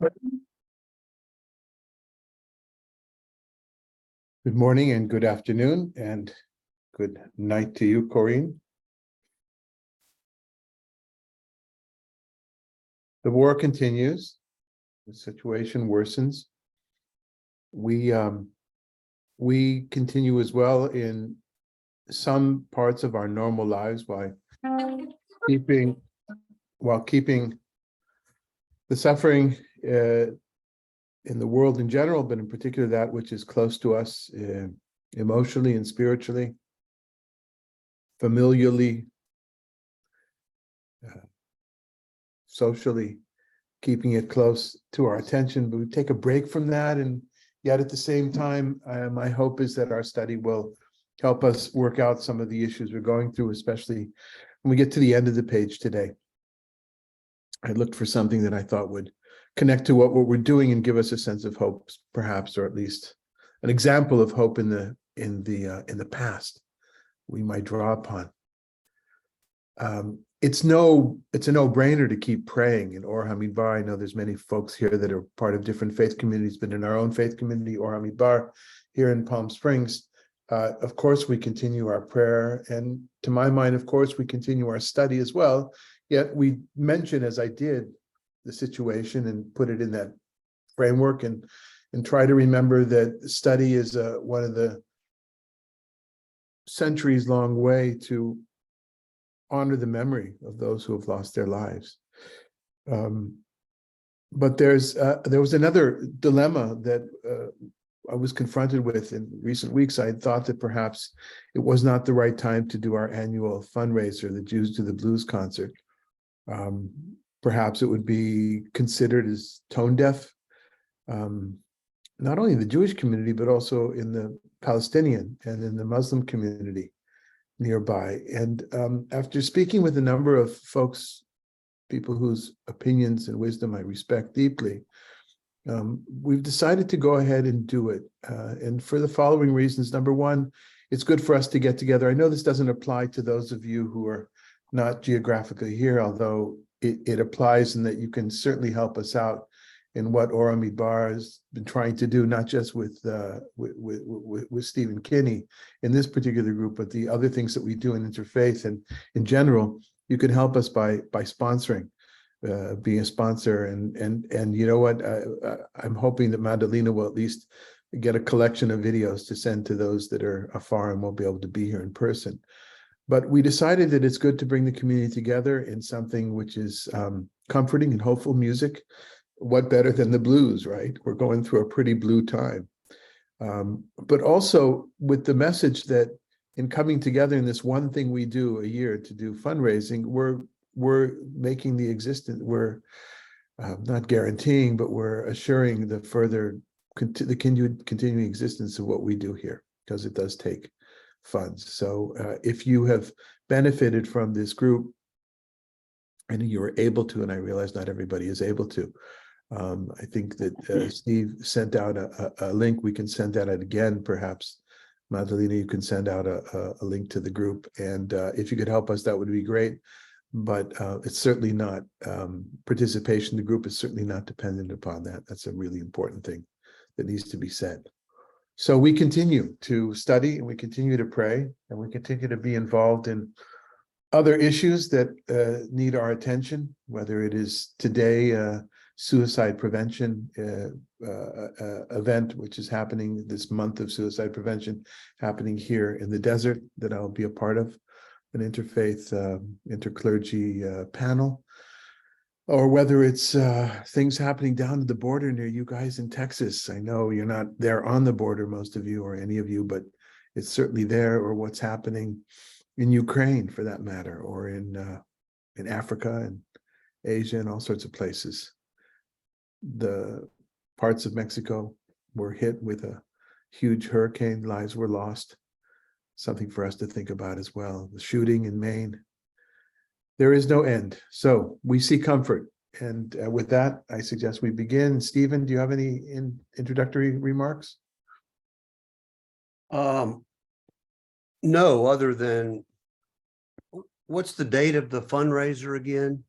Good morning and good afternoon and good night to you, Corinne. The war continues. The situation worsens. We continue as well in some parts of our normal lives while keeping the suffering in the world in general, but in particular that which is close to us emotionally and spiritually, familially, socially, keeping it close to our attention. But we take a break from that, and yet at the same time, my hope is that our study will help us work out some of the issues we're going through, especially when we get to the end of the page today. I looked for something that I thought would connect to what we're doing and give us a sense of hope, perhaps, or at least an example of hope in the past we might draw upon. It's a no-brainer to keep praying in Or Hamidbar. I know there's many folks here that are part of different faith communities, but in our own faith community, Or Hamidbar, here in Palm Springs, of course, we continue our prayer. And to my mind, of course, we continue our study as well. Yet we mention, as I did, the situation and put it in that framework and try to remember that study is one of the centuries-long way to honor the memory of those who have lost their lives. But there was another dilemma that I was confronted with in recent weeks. I had thought that perhaps it was not the right time to do our annual fundraiser, the Jews to the Blues concert. Perhaps it would be considered as tone deaf, not only in the Jewish community, but also in the Palestinian and in the Muslim community nearby. And after speaking with a number of folks, people whose opinions and wisdom I respect deeply, we've decided to go ahead and do it. And for the following reasons. Number one, it's good for us to get together. I know this doesn't apply to those of you who are not geographically here, although it applies in that you can certainly help us out in what Or Hamidbar has been trying to do, not just with Stephen Kinney in this particular group, but the other things that we do in Interfaith. And in general, you can help us by sponsoring, being a sponsor. And you know what? I'm hoping that Madalena will at least get a collection of videos to send to those that are afar and won't be able to be here in person. But we decided that it's good to bring the community together in something which is comforting and hopeful music. What better than the blues, right? We're going through a pretty blue time. But also with the message that in coming together in this one thing we do a year to do fundraising, we're making we're not guaranteeing, but we're assuring the continuing existence of what we do here, because it does take funds. So if you have benefited from this group and you were able to, and I realize not everybody is able to, I think that Steve sent out a link. We can send that out again, perhaps. Madalena, you can send out a link to the group. And if you could help us, that would be great. But it's certainly not, participation in the group is certainly not dependent upon that. That's a really important thing that needs to be said. So we continue to study and we continue to pray and we continue to be involved in other issues that need our attention, whether it is today suicide prevention event, which is happening this month of suicide prevention, happening here in the desert, that I'll be a part of, an interfaith, interclergy panel, or whether it's things happening down at the border near you guys in Texas. I know you're not there on the border, most of you, or any of you, but it's certainly there, or what's happening in Ukraine, for that matter, or in Africa and Asia and all sorts of places. The parts of Mexico were hit with a huge hurricane, lives were lost. Something for us to think about as well. The shooting in Maine. There is no end. So we see comfort. And with that, I suggest we begin. Stephen, do you have any introductory remarks? No, other than, what's the date of the fundraiser again?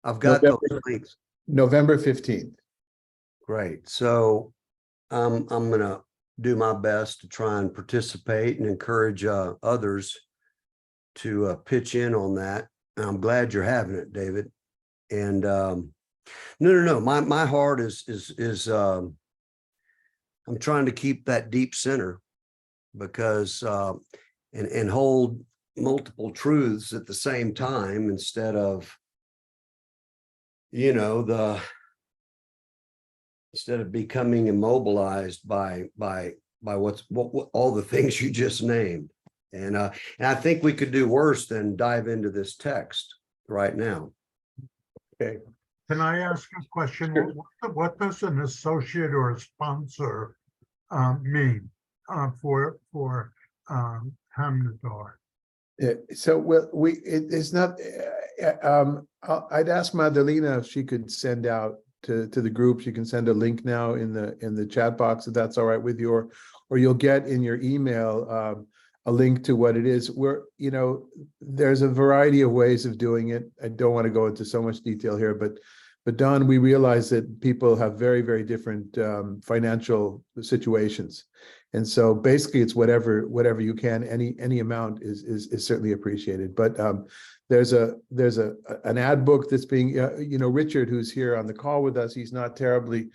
I've got those links. November 15th. Great. So I'm going to do my best to try and participate and encourage others to pitch in on that. And I'm glad you're having it, David. And no. My heart is I'm trying to keep that deep center, because and hold multiple truths at the same time, instead of, instead of becoming immobilized by what all the things you just named. And I think we could do worse than dive into this text right now. Okay. Can I ask a question? Sure. What does an associate or a sponsor mean for Hamnadar? So it's not. I'd ask Madalena if she could send out to the group. She can send a link now in the chat box, if that's all right with you, or you'll get in your email a link to what it is. There's a variety of ways of doing it. I don't want to go into so much detail here, but Don, we realize that people have very, very different financial situations. And so basically it's whatever you can, any amount is certainly appreciated. But there's an ad book that's being, Richard, who's here on the call with us, he's not terribly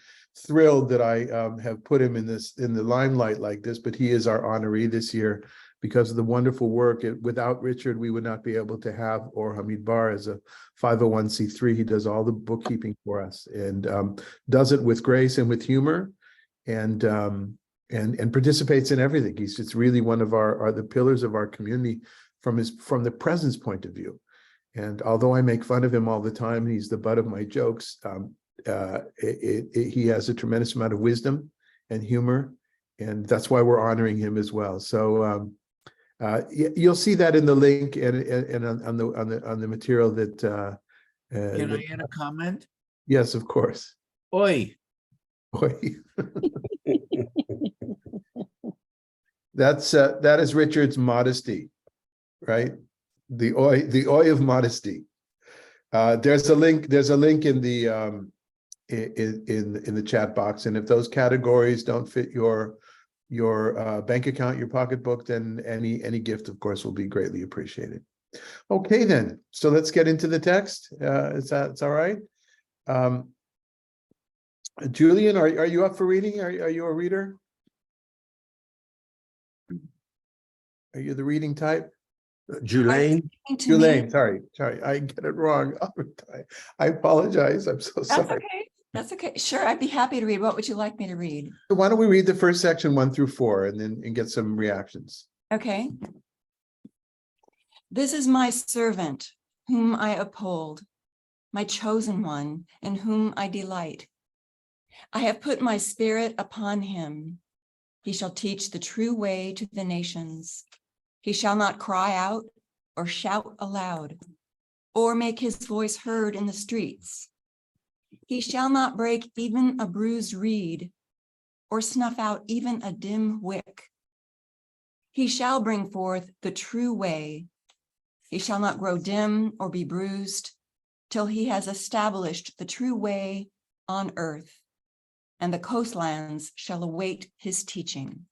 thrilled that I have put him in the limelight like this, but he is our honoree this year because of the wonderful work. Without Richard, we would not be able to have Or Hamidbar as a 501c3. He does all the bookkeeping for us and does it with grace and with humor, and participates in everything. It's really one of the pillars of our community from the presence point of view. And although I make fun of him all the time, he's the butt of my jokes. He has a tremendous amount of wisdom and humor, and that's why we're honoring him as well. So you'll see that in the link and on the material that. Can I add a comment? Yes, of course. Oi. Oi. That is Richard's modesty, right? The oi of modesty. There's a link in the in the chat box, and if those categories don't fit your bank account, your pocketbook, then any gift, of course, will be greatly appreciated. Okay, then. So let's get into the text. It's all right. Julian, are you up for reading? Are you a reader? Are you the reading type? Julaine? Julaine, sorry, I get it wrong. I apologize. I'm so That's sorry. okay. That's okay. Sure, I'd be happy to read. What would you like me to read? Why don't we read the first section 1 through 4 and get some reactions? Okay. This is my servant, whom I uphold, my chosen one, in whom I delight. I have put my spirit upon him. He shall teach the true way to the nations. He shall not cry out or shout aloud, or make his voice heard in the streets. He shall not break even a bruised reed, or snuff out even a dim wick. He shall bring forth the true way. He shall not grow dim or be bruised, till he has established the true way on earth, and the coastlands shall await his teaching.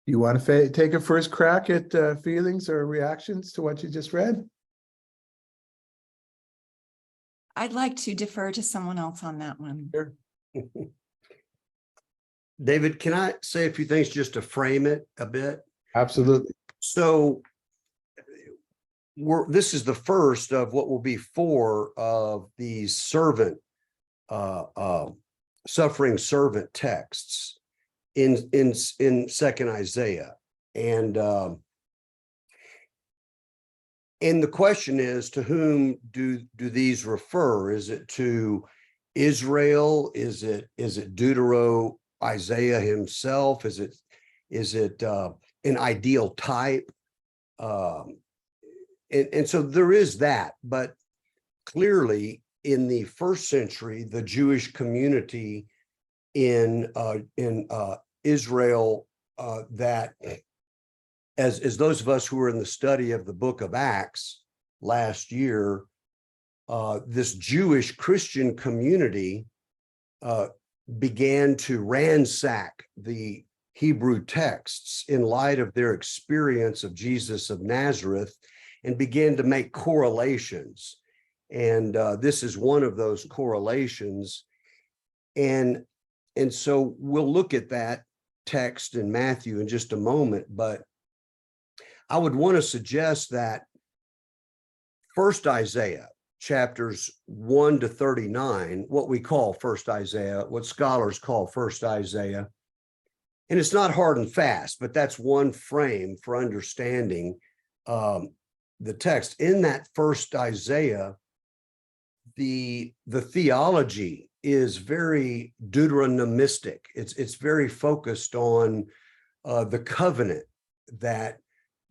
You want to take a first crack at feelings or reactions to what you just read? I'd like to defer to someone else on that one. Sure. David, can I say a few things just to frame it a bit? Absolutely. So this is the first of what will be 4 of these suffering servant texts in Second Isaiah. And the question is, to whom do these refer? Is it to Israel? Is it Deutero Isaiah himself? Is it an ideal type? And so there is that, but clearly in the first century, the Jewish community in Israel, that as those of us who were in the study of the book of Acts last year, this Jewish Christian community began to ransack the Hebrew texts in light of their experience of Jesus of Nazareth and began to make correlations. And this is one of those correlations. And so we'll look at that text in Matthew in just a moment, but I would want to suggest that first Isaiah, chapters 1 to 39, what we call first Isaiah, what scholars call first Isaiah, and it's not hard and fast, but that's one frame for understanding the text. In that first Isaiah, the theology is very Deuteronomistic. It's very focused on the covenant that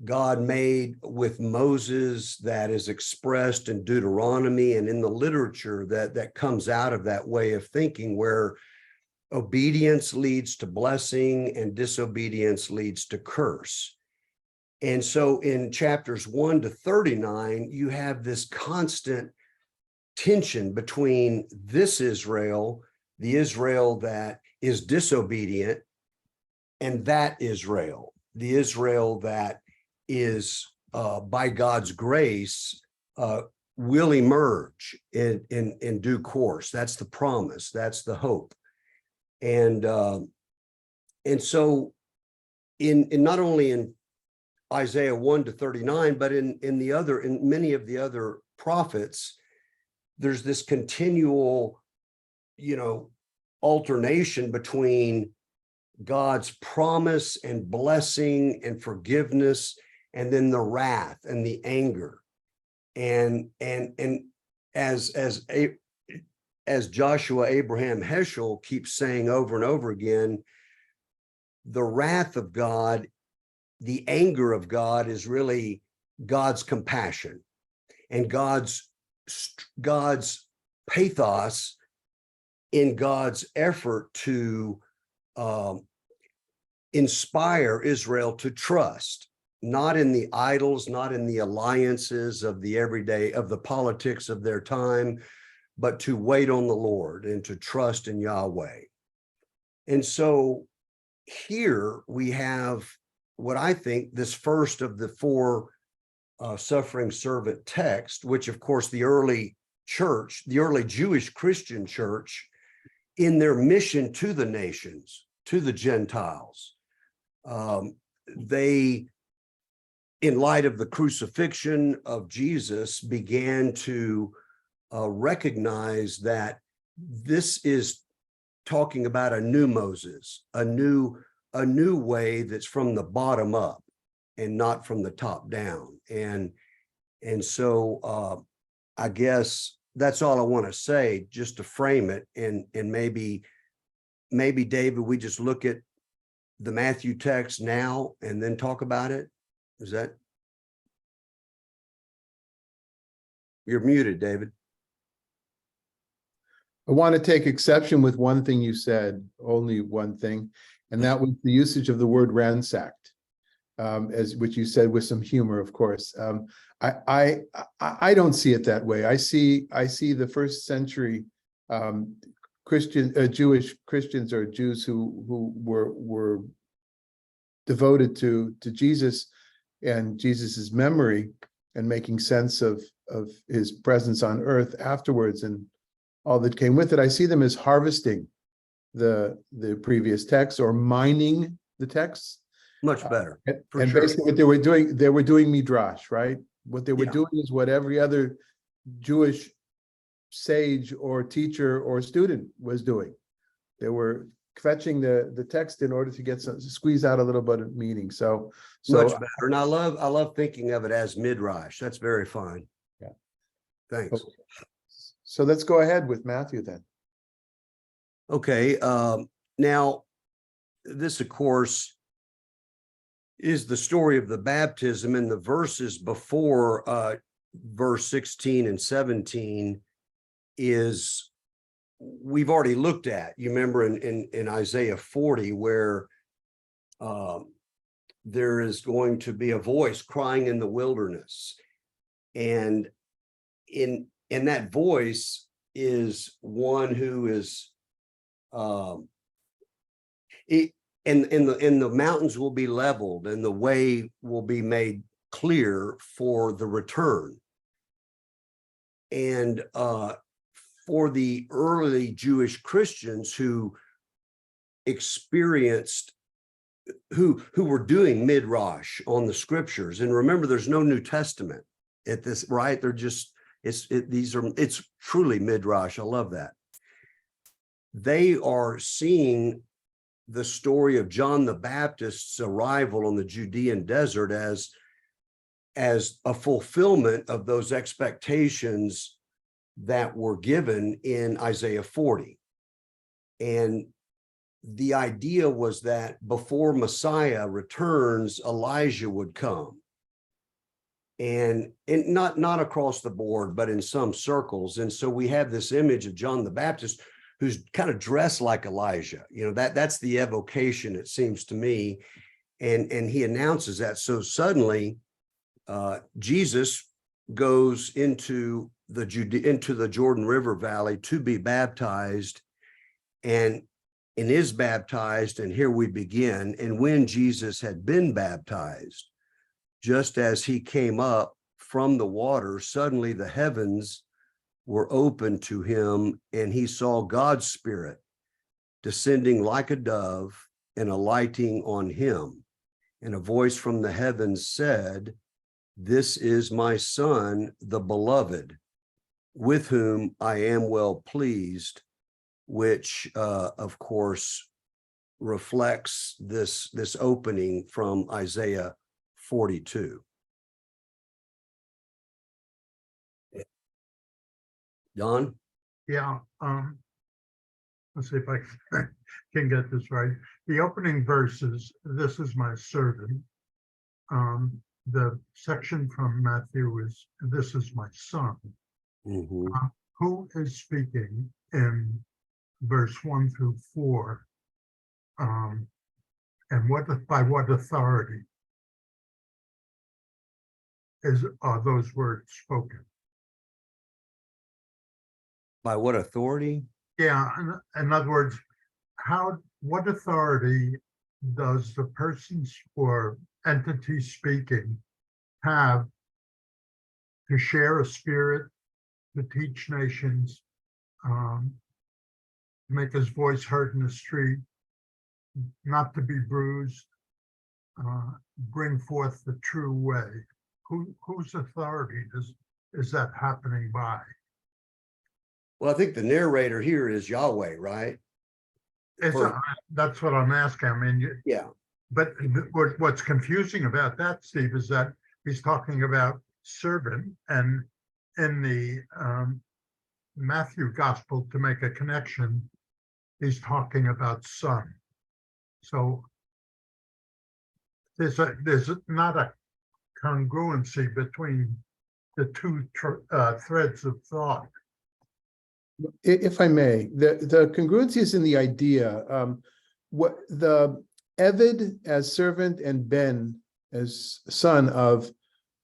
God made with Moses, that is expressed in Deuteronomy and in the literature that comes out of that way of thinking, where obedience leads to blessing and disobedience leads to curse. And so in chapters 1 to 39, you have this constant tension between this Israel, the Israel that is disobedient, and that Israel, the Israel that is by God's grace will emerge in due course. That's the promise. That's the hope. And so in not only in Isaiah 1 to 39, but in many of the other prophets, there's this continual, alternation between God's promise and blessing and forgiveness, and then the wrath and the anger. And as Joshua Abraham Heschel keeps saying over and over again, the wrath of God, the anger of God is really God's compassion, and God's pathos in God's effort to inspire Israel to trust, not in the idols, not in the alliances of the everyday, of the politics of their time, but to wait on the Lord and to trust in Yahweh. And so here we have what I think this first of the four suffering servant text, which of course the early church, the early Jewish Christian church, in their mission to the nations, to the Gentiles, they, in light of the crucifixion of Jesus, began to recognize that this is talking about a new Moses, a new way that's from the bottom up and not from the top down. And so I guess that's all I want to say, just to frame it. And maybe David, we just look at the Matthew text now and then talk about it. Is that? You're muted, David. I want to take exception with one thing you said, only one thing, and that was the usage of the word ransacked, as which you said with some humor, of course. I don't see it that way. I see the first century Jewish Christians or Jews who were devoted to Jesus and Jesus's memory and making sense of his presence on earth afterwards and all that came with it. I see them as harvesting the previous texts or mining the texts. Much better. And sure. Basically what they were doing midrash, right? What they were doing is what every other Jewish sage or teacher or student was doing. They were fetching the text in order to squeeze out a little bit of meaning. So much better. And I love thinking of it as midrash. That's very fine. Yeah. Thanks. Okay. So let's go ahead with Matthew then. Okay. Now, this, of course, is the story of the baptism, and the verses before verse 16 and 17 is we've already looked at. You remember in Isaiah 40 where there is going to be a voice crying in the wilderness, and in that voice is one who is and the mountains will be leveled and the way will be made clear for the return. And for the early Jewish Christians who experienced, who were doing midrash on the scriptures, and remember, there's no New Testament at this, right? They're just, it's truly midrash. I love that. They are seeing the story of John the Baptist's arrival on the Judean desert as a fulfillment of those expectations that were given in Isaiah 40. And the idea was that before Messiah returns, Elijah would come. And not across the board, but in some circles. And so we have this image of John the Baptist who's kind of dressed like Elijah. You know, that's the evocation, it seems to me. And he announces that. So suddenly Jesus goes into the Jordan River Valley to be baptized, and is baptized, and here we begin. And when Jesus had been baptized, just as he came up from the water, suddenly the heavens were open to him, and he saw God's Spirit descending like a dove and alighting on him. And a voice from the heavens said, "This is my Son, the beloved, with whom I am well pleased," which of course reflects this opening from Isaiah 42. Don? Yeah, let's see if I can get this right. The opening verses, "This is my servant." The section from Matthew is, "This is my son." Mm-hmm. Who is speaking in verse 1 through 4? And by what authority are those words spoken? By what authority? Yeah, in other words, what authority does the person or entity speaking have to share a spirit, to teach nations, to make his voice heard in the street, not to be bruised, bring forth the true way? Whose authority is that happening by? Well, I think the narrator here is Yahweh, right? That's what I'm asking. I mean, Yeah. but what's confusing about that, Steve, is that he's talking about servant, and in the Matthew gospel, to make a connection, he's talking about son. So there's not a congruency between the two threads of thought. If I may, the congruency is in the idea. What the Eved as servant and Ben as son of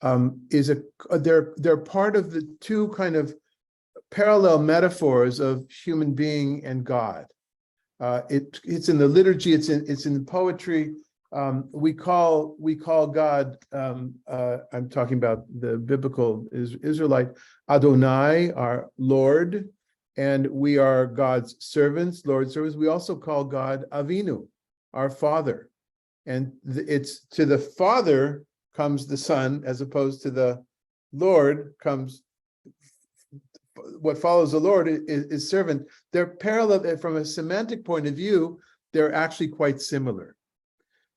they're part of the two kind of parallel metaphors of human being and God. It's in the liturgy. It's in poetry. We call God. I'm talking about the biblical Israelite Adonai, our Lord. And we are God's servants, Lord's servants. We also call God Avinu, our Father. And it's to the Father comes the Son, as opposed to the Lord comes, what follows the Lord is servant. They're parallel from a semantic point of view. They're actually quite similar.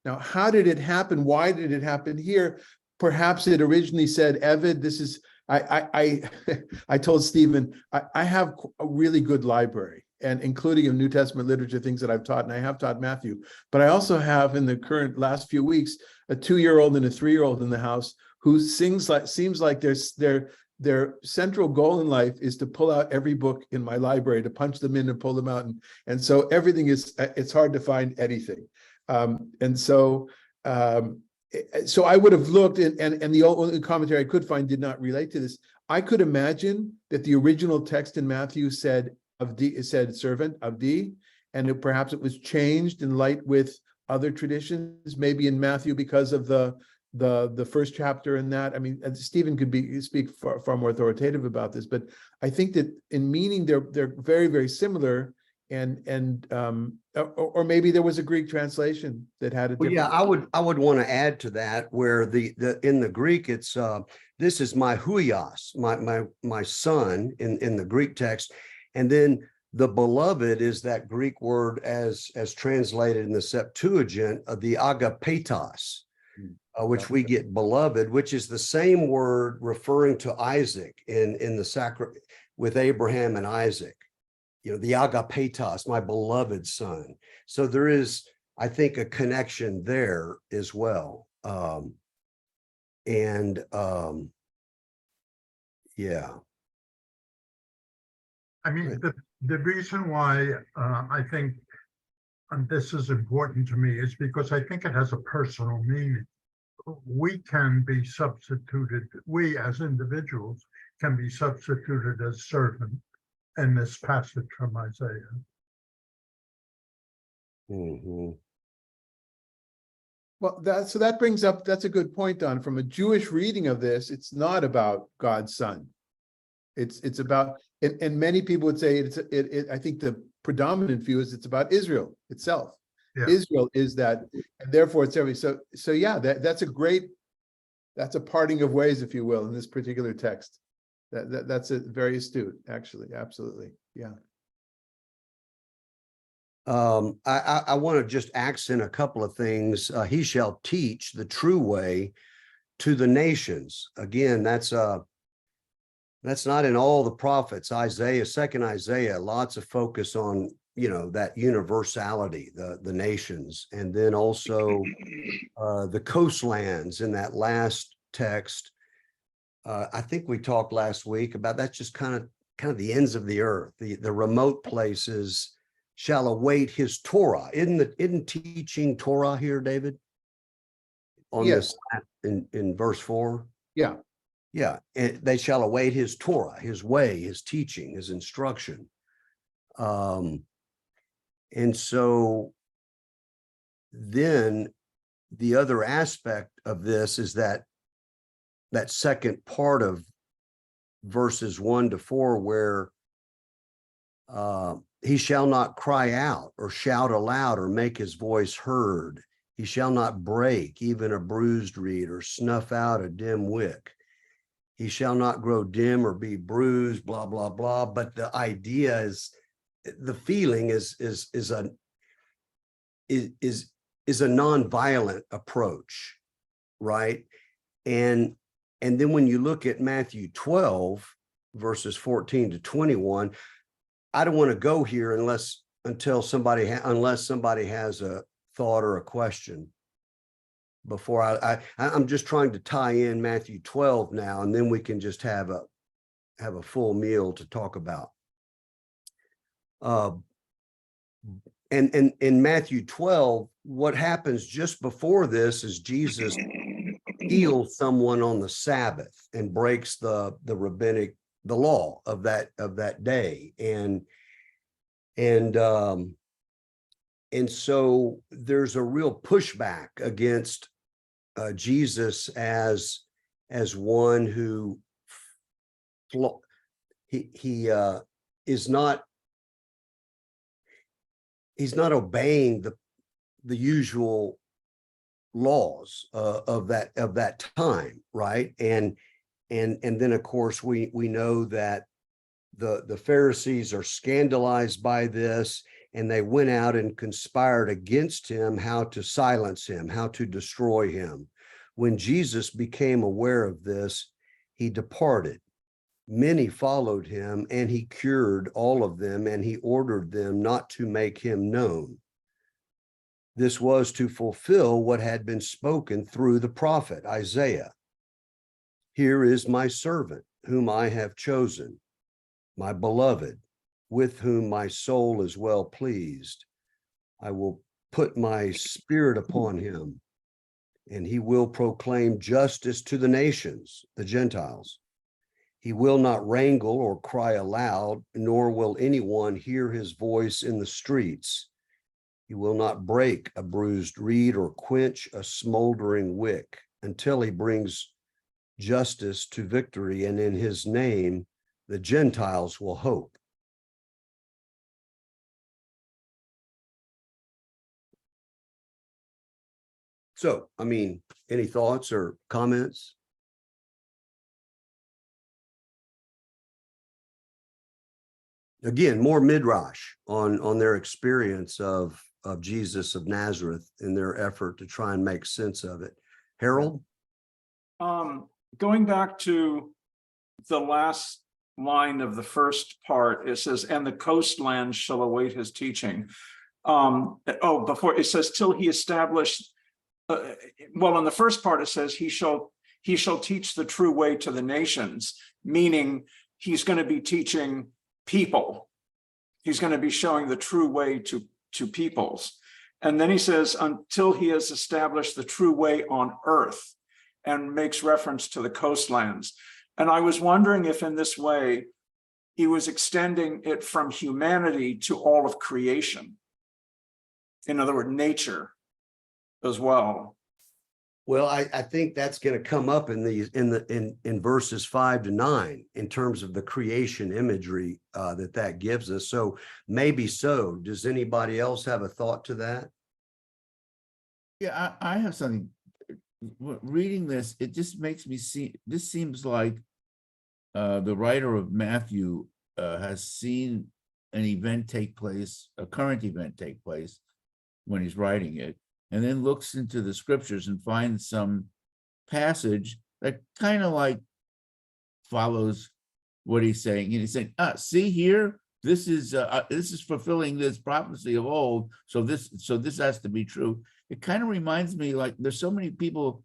Now, how did it happen? Why did it happen here? Perhaps it originally said, Eved, this is, I told Stephen, I have a really good library, and including of New Testament literature, things that I've taught, and I have taught Matthew, but I also have in the current last few weeks, a 2-year-old and a 3-year-old in the house who seems like their central goal in life is to pull out every book in my library, to punch them in and pull them out. And so everything it's hard to find anything. So I would have looked, and the only commentary I could find did not relate to this. I could imagine that the original text in Matthew said servant, Avdi, perhaps it was changed in light with other traditions, maybe in Matthew because of the first chapter in that. I mean, Stephen could speak far more authoritative about this, but I think that in meaning they're very, very similar, or maybe there was a Greek translation that had a Well, different. yeah, I would want to add to that where the in the Greek it's this is my huios, my son in the Greek text, and then the beloved is that Greek word as translated in the Septuagint, the agapetos, which we get beloved, which is the same word referring to Isaac in the sacrament with Abraham and Isaac. You know, the agapetos, my beloved son. So there is, I think, a connection there as well. Yeah. I mean, the reason why I think this is important to me is because I think it has a personal meaning. We can be substituted, we as individuals can be substituted as servant in this passage from Isaiah. Mhm. Well, that brings up, that's a good point, Don. From a Jewish reading of this, it's not about God's son. It's about, and many people would say I think the predominant view is it's about Israel itself. Yeah. Israel is that, and therefore it's every, so yeah, that's a parting of ways, if you will, in this particular text. That's a very astute, actually. Absolutely. Yeah. I want to just accent a couple of things. He shall teach the true way to the nations. Again, that's not in all the prophets. Isaiah, second Isaiah, lots of focus on, you know, that universality, the nations, and then also the coastlands in that last text. I think we talked last week about that's just kind of the ends of the earth, the remote places shall await his Torah. Isn't teaching Torah here, David? On Yes. this in verse 4? Yeah. Yeah, and they shall await his Torah, his way, his teaching, his instruction. And so then the other aspect of this is that second part of verses 1 to 4, where he shall not cry out or shout aloud or make his voice heard. He shall not break even a bruised reed or snuff out a dim wick. He shall not grow dim or be bruised, blah, blah, blah. But the idea is, the feeling is a nonviolent approach, right? And then when you look at Matthew 12, verses 14 to 21, I don't want to go here unless somebody has a thought or a question. Before I'm just trying to tie in Matthew 12 now, and then we can just have a full meal to talk about. And in Matthew 12, what happens just before this is Jesus heals someone on the Sabbath and breaks the rabbinic, the law of that day. And so there's a real pushback against Jesus as one who is not, he's not obeying the usual laws of that time, right? And then of course we know that the Pharisees are scandalized by this, and they went out and conspired against him, how to silence him, how to destroy him. When Jesus became aware of this, he departed. Many followed him, and he cured all of them, and he ordered them not to make him known. This was to fulfill what had been spoken through the prophet Isaiah. Here is my servant, whom I have chosen, my beloved, with whom my soul is well pleased. I will put my spirit upon him, and he will proclaim justice to the nations, the Gentiles. He will not wrangle or cry aloud, nor will anyone hear his voice in the streets. He will not break a bruised reed or quench a smoldering wick until he brings justice to victory, and in his name the Gentiles will hope. So, I mean, any thoughts or comments? Again, more midrash on their experience of Jesus of Nazareth in their effort to try and make sense of it. Harold? Going back to the last line of the first part, it says, and the coastlands shall await his teaching. Before it says, till he established, well, in the first part, it says, he shall teach the true way to the nations, meaning he's going to be teaching people. He's going to be showing the true way to peoples. And then he says, until he has established the true way on earth, and makes reference to the coastlands. And I was wondering if in this way, he was extending it from humanity to all of creation. In other words, nature as well. Well, I think that's going to come up in verses 5 to 9 in terms of the creation imagery that gives us. So maybe so. Does anybody else have a thought to that? Yeah, I have something. Reading this, it just makes me see, this seems like the writer of Matthew has seen an event take place, a current event take place when he's writing it, and then looks into the scriptures and finds some passage that kind of like follows what he's saying. And he's saying, see here, this is fulfilling this prophecy of old. So this has to be true. It kind of reminds me, like, there's so many people,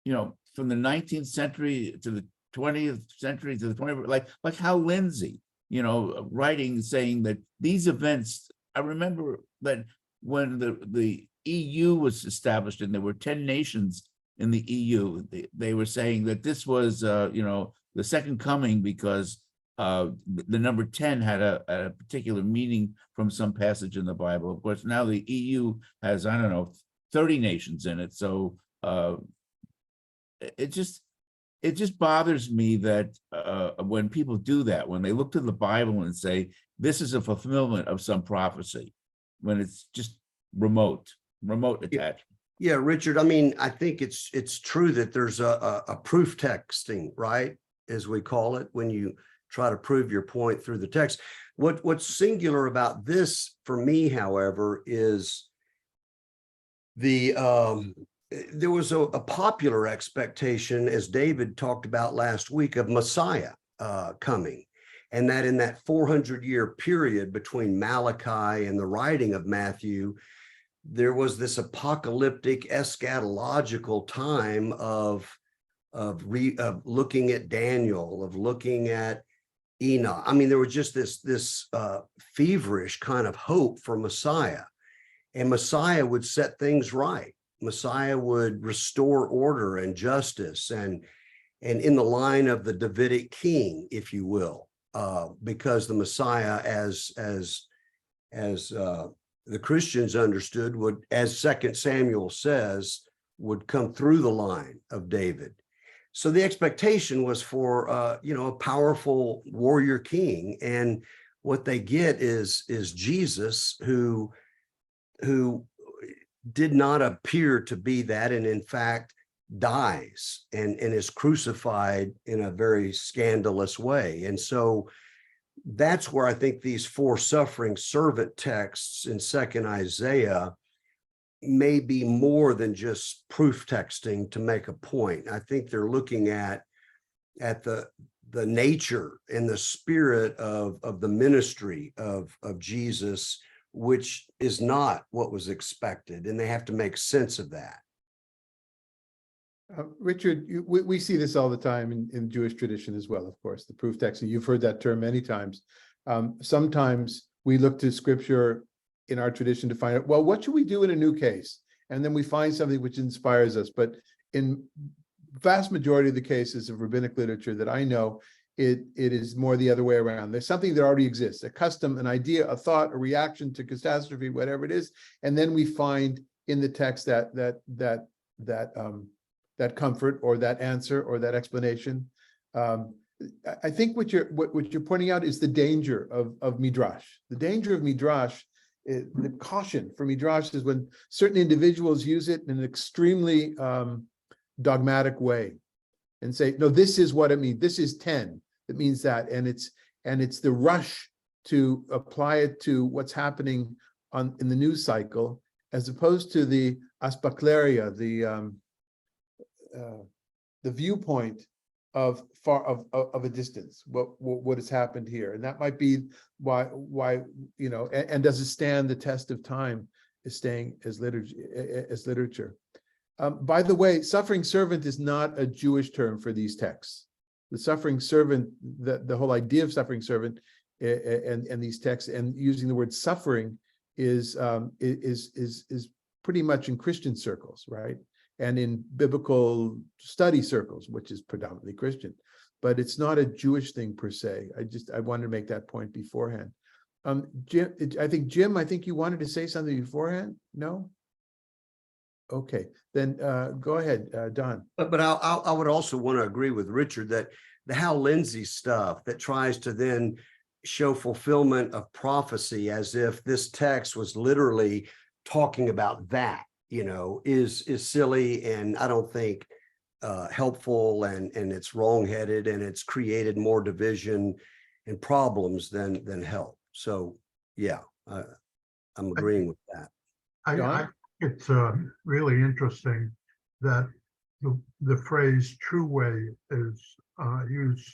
from the 19th century to the 20th century to the 20th, like Hal Lindsey, writing, saying that these events, I remember that when the EU was established and there were 10 nations in the EU, they were saying that this was, the second coming, because the number 10 had a particular meaning from some passage in the Bible. Of course, now the EU has, 30 nations in it. So it just bothers me that when people do that, when they look to the Bible and say, this is a fulfillment of some prophecy, when it's just remote attachment. Yeah, Richard, I mean, I think it's true that there's a proof texting, right, as we call it, when you try to prove your point through the text. What's singular about this for me, however, is there was a popular expectation, as David talked about last week, of Messiah coming, and that in that 400-year period between Malachi and the writing of Matthew, there was this apocalyptic eschatological time of looking at Daniel, of looking at Enoch. I mean, there was just this feverish kind of hope for Messiah, and Messiah would set things right. Messiah would restore order and justice, and in the line of the Davidic king, if you will, because the Messiah, as the Christians understood, would, as 2 Samuel says, would come through the line of David. So the expectation was for a powerful warrior king, and what they get is Jesus who did not appear to be that, and in fact dies and is crucified in a very scandalous way. And so that's where I think these 4 suffering servant texts in 2nd Isaiah may be more than just proof texting to make a point. I think they're looking at the nature and the spirit of the ministry of Jesus, which is not what was expected, and they have to make sense of that. Richard, we see this all the time in Jewish tradition as well, of course, the proof texting. You've heard that term many times. Sometimes we look to scripture in our tradition to find out, well, what should we do in a new case? And then we find something which inspires us. But in vast majority of the cases of rabbinic literature that I know, it is more the other way around. There's something that already exists, a custom, an idea, a thought, a reaction to catastrophe, whatever it is, and then we find in the text that comfort or that answer or that explanation. I think what you're pointing out is the danger of midrash. The danger of midrash, the caution for midrash is when certain individuals use it in an extremely dogmatic way and say, no, this is what it means. This is 10. It means that, and it's the rush to apply it to what's happening in the news cycle, as opposed to the aspacleria, the viewpoint of a distance, what has happened here, and that might be why and does it stand the test of time, is staying as literature. By the way, suffering servant is not a Jewish term for these texts. The suffering servant, the whole idea of suffering servant, and these texts, and using the word suffering is pretty much in Christian circles, right? And in biblical study circles, which is predominantly Christian, but it's not a Jewish thing per se. I wanted to make that point beforehand. Jim, I think you wanted to say something beforehand. No? Okay, then go ahead, Don. But I would also want to agree with Richard that the Hal Lindsey stuff that tries to then show fulfillment of prophecy as if this text was literally talking about that, is silly, and I don't think helpful, and it's wrongheaded, and it's created more division and problems than help. So yeah, I'm agreeing with that. I it's really interesting that the phrase "true way" is used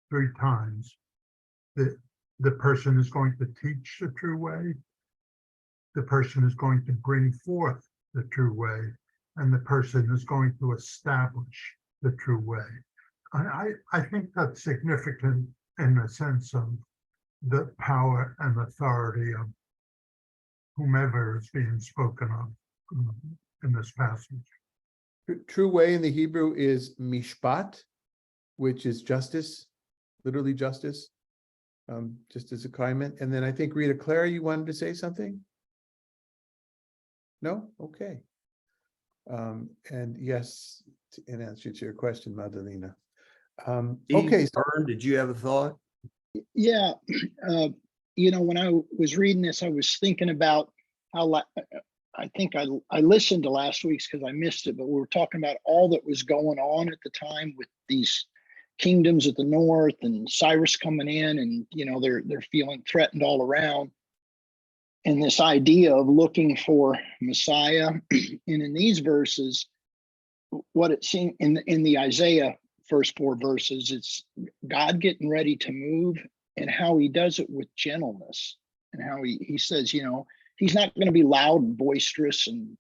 3 times. The person is going to teach the true way, the person is going to bring forth the true way, and the person is going to establish the true way. I think that's significant in the sense of the power and authority of whomever is being spoken of in this passage. True way in the Hebrew is mishpat, which is justice, literally justice, just as a comment. And then I think Rita Clara, you wanted to say something? No? Okay. And yes, in answer to your question, Madalena. Okay. Vern, did you have a thought? Yeah. When I was reading this, I was thinking about how I think I listened to last week's because I missed it, but we were talking about all that was going on at the time with these kingdoms at the north and Cyrus coming in, and they're feeling threatened all around. And this idea of looking for Messiah, and in these verses, what it seemed in the Isaiah first 4 verses, it's God getting ready to move, and how he does it with gentleness, and how he says, he's not going to be loud and boisterous and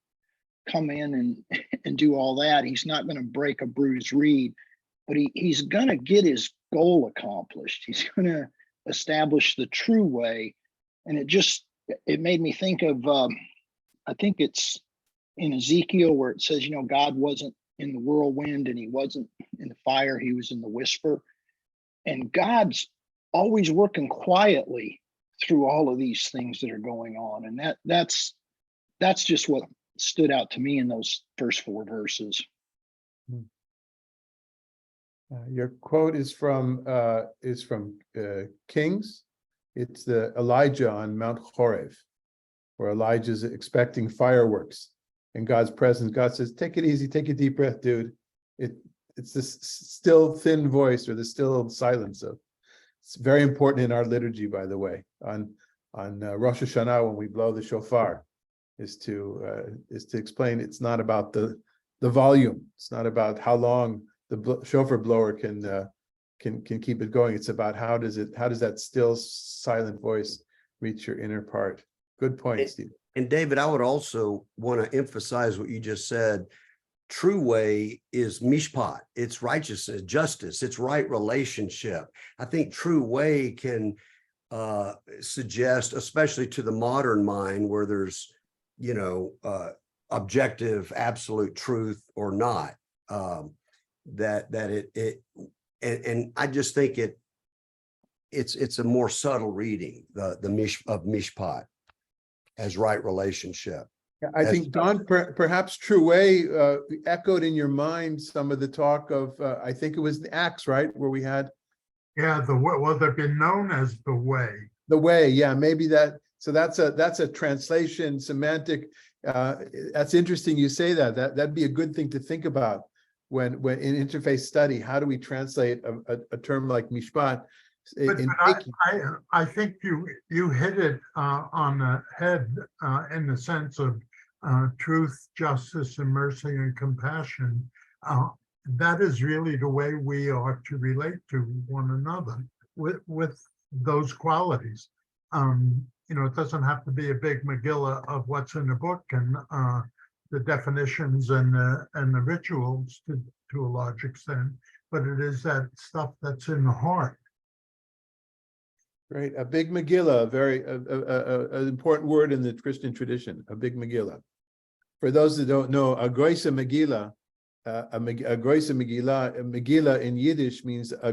come in and do all that. He's not going to break a bruised reed, but he's going to get his goal accomplished. He's going to establish the true way. And it made me think of, I think it's in Ezekiel where it says, God wasn't in the whirlwind and he wasn't in the fire, he was in the whisper. And God's always working quietly through all of these things that are going on. And that's just what stood out to me in those first 4 verses. Your quote is from Kings. It's the Elijah on Mount Horeb, where Elijah's expecting fireworks in God's presence. God says, take it easy, take a deep breath, dude. It's this still thin voice, or the still silence of. It's very important in our liturgy, by the way, on Rosh Hashanah when we blow the shofar, is to explain it's not about the volume. It's not about how long the shofar blower can keep it going. It's about how does that still silent voice reach your inner part. Good point, Steve. And David, I would also want to emphasize what you just said. True way is mishpat. It's righteousness, justice. It's right relationship. I think true way can suggest, especially to the modern mind, where there's objective, absolute truth or not. And I just think it's a more subtle reading, the mishpat as right relationship. Yeah, I think, Don, perhaps True Way echoed in your mind some of the talk of, I think it was the Acts, right, where we had Yeah, well, they've been known as the way. the way. Yeah, maybe that. So that's a translation semantic. That's interesting. You say that'd be a good thing to think about when in interfaith study. How do we translate a term like mishpat? But I think you hit it on the head in the sense of truth, justice, and mercy and compassion. That is really the way we are to relate to one another with those qualities. It doesn't have to be a big Megillah of what's in the book and the definitions and the rituals to a large extent, but it is that stuff that's in the heart. Right, a big Megillah, very an important word in the Christian tradition. A big Megillah. For those that don't know, a groise Megillah, a groise Megillah in Yiddish means a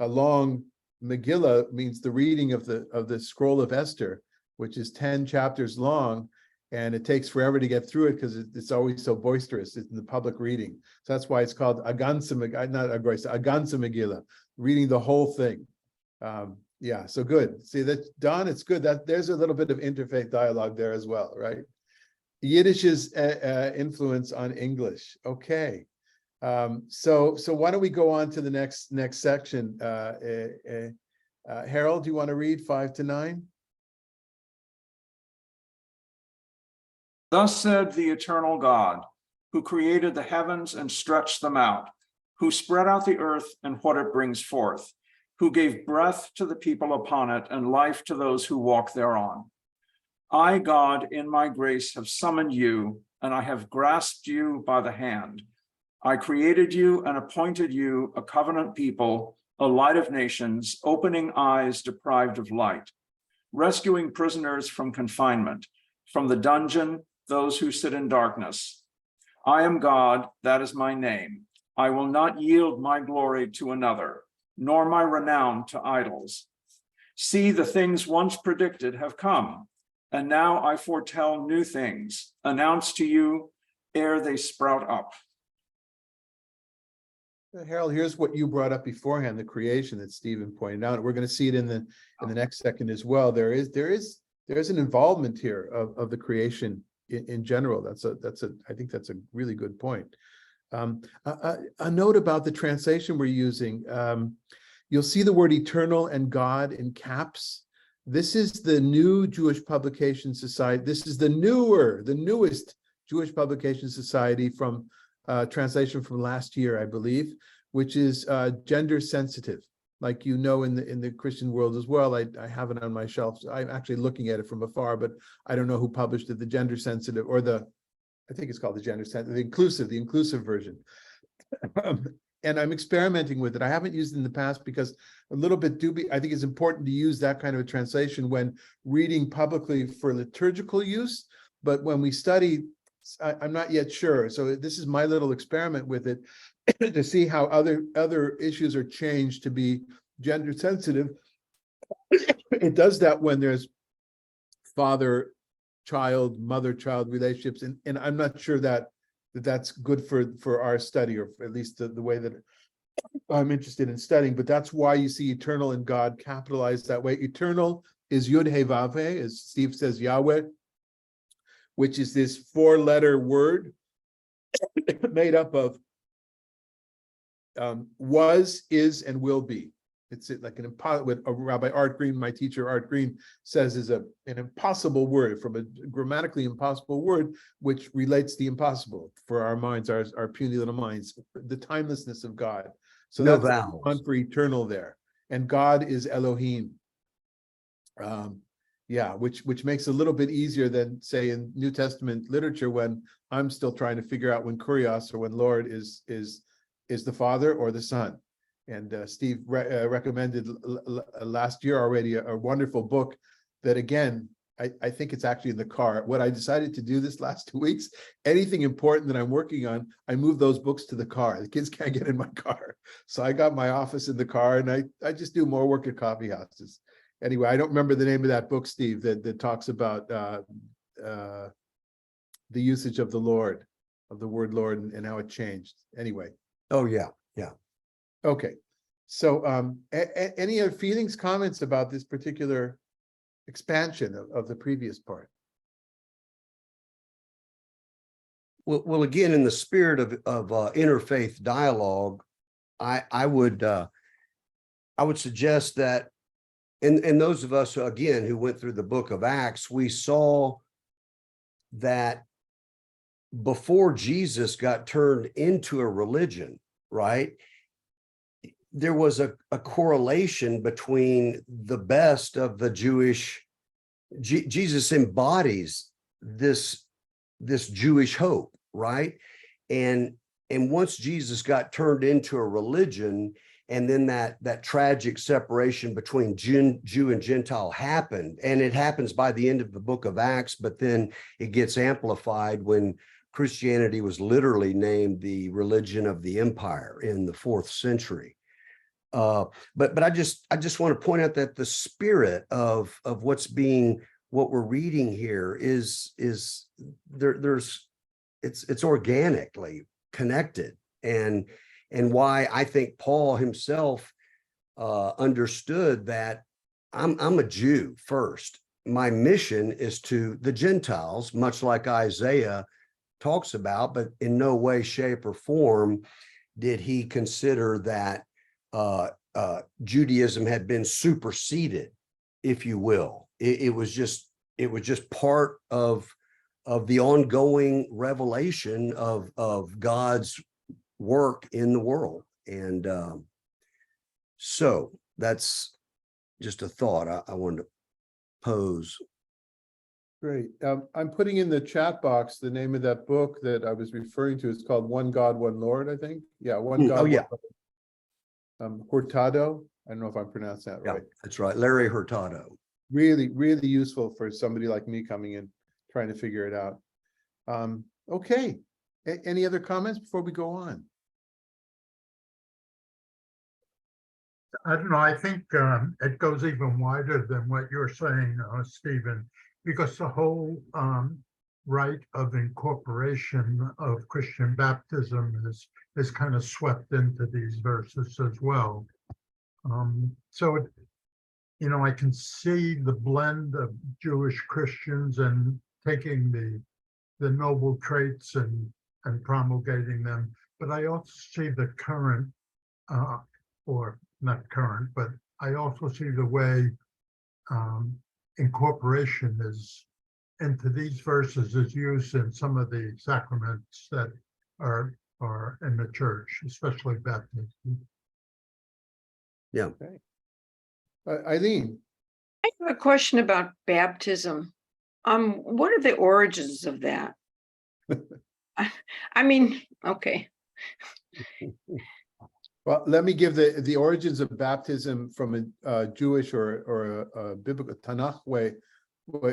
long Megillah means the reading of the scroll of Esther, which is 10 chapters long, and it takes forever to get through it because it's always so boisterous. It's in the public reading, so that's why it's called a ganze Megillah, reading the whole thing. Yeah, so good. See that, Don, it's good that there's a little bit of interfaith dialogue there as well, right? Yiddish's influence on English. Okay. So why don't we go on to the next section? Harold, do you want to read 5 to 9? Thus said the eternal God, who created the heavens and stretched them out, who spread out the earth and what it brings forth, who gave breath to the people upon it and life to those who walk thereon. I, God, in my grace have summoned you, and I have grasped you by the hand. I created you and appointed you a covenant people, a light of nations, opening eyes deprived of light, rescuing prisoners from confinement, from the dungeon, those who sit in darkness. I am God, that is my name. I will not yield my glory to another, nor my renown to idols. See, the things once predicted have come, and now I foretell new things, announce to you ere they sprout up. Harold, here's what you brought up beforehand, the creation that Stephen pointed out. We're going to see it in the next second as well. There is an involvement here of the creation in general. I think that's a really good point. A note about the translation we're using. You'll see the word eternal and God in caps. This is the new Jewish Publication Society. This is the newest Jewish Publication Society from translation from last year, I believe, which is gender sensitive. Like in the Christian world as well. I have it on my shelf. I'm actually looking at it from afar, but I don't know who published it. The gender sensitive, or I think it's called the gender sensitive, the inclusive version. And I'm experimenting with it. I haven't used it in the past because a little bit I think it's important to use that kind of a translation when reading publicly for liturgical use. But when we study, I'm not yet sure. So this is my little experiment with it to see how other issues are changed to be gender sensitive. It does that when there's father-child, mother-child relationships, and I'm not sure that's good for our study, or at least the way that I'm interested in studying. But that's why you see eternal and God capitalized that way. Eternal is Yud He Vav He, as Steve says, Yahweh, which is this 4-letter word made up of was, is, and will be. It's like what Rabbi Art Green, my teacher Art Green, says is an impossible word, from a grammatically impossible word, which relates the impossible for our minds, our puny little minds, the timelessness of God. So No that's vowels. one for eternal there. And God is Elohim. Yeah, which makes it a little bit easier than, say, in New Testament literature, when I'm still trying to figure out when Kurios, or when Lord is the Father or the Son. And Steve recommended last year already a wonderful book that, again, I think it's actually in the car. What I decided to do this last 2 weeks, anything important that I'm working on, I move those books to the car. The kids can't get in my car. So I got my office in the car, and I just do more work at coffee houses. Anyway, I don't remember the name of that book, Steve, that talks about the usage of the Lord, of the word Lord, and how it changed. Anyway. Oh, yeah, yeah. Okay. So any other feelings, comments about this particular expansion of the previous part? Well, again, in the spirit of interfaith dialogue, I would suggest that, and those of us again who went through the book of Acts, we saw that before Jesus got turned into a religion, right? There was a correlation between the best of the Jewish. Jesus embodies this Jewish hope, right? And once Jesus got turned into a religion, and then that tragic separation between Jew and Gentile happened, and it happens by the end of the book of Acts, but then it gets amplified when Christianity was literally named the religion of the empire in the 4th century. But I just want to point out that the spirit of what we're reading here is it's organically connected, and why I think Paul himself understood that I'm a Jew first. My mission is to the Gentiles, much like Isaiah talks about, but in no way, shape, or form did he consider that Judaism had been superseded, if you will. It was just part of the ongoing revelation of God's work in the world. And so that's just a thought I wanted to pose. Great. I'm putting in the chat box the name of that book that I was referring to. It's called One God, One Lord, I think. Yeah, One God, Oh, yeah. One Lord. Hurtado. I don't know if I'm pronouncing that Yeah, right. that's right. Larry Hurtado. Really, really useful for somebody like me coming in, trying to figure it out. Okay. Any other comments before we go on? I don't know, I think it goes even wider than what you're saying, Stephen, because the whole rite of incorporation of Christian baptism is kind of swept into these verses as well. So, I can see the blend of Jewish Christians and taking the noble traits and promulgating them, but I also see the current, or not current, but I also see the way incorporation is into these verses is used in some of the sacraments that are in the church, especially baptism. Yeah. Okay. Eileen. I have a question about baptism. What are the origins of that? I mean, okay. Well, let me give the origins of baptism from a Jewish or a biblical Tanakh way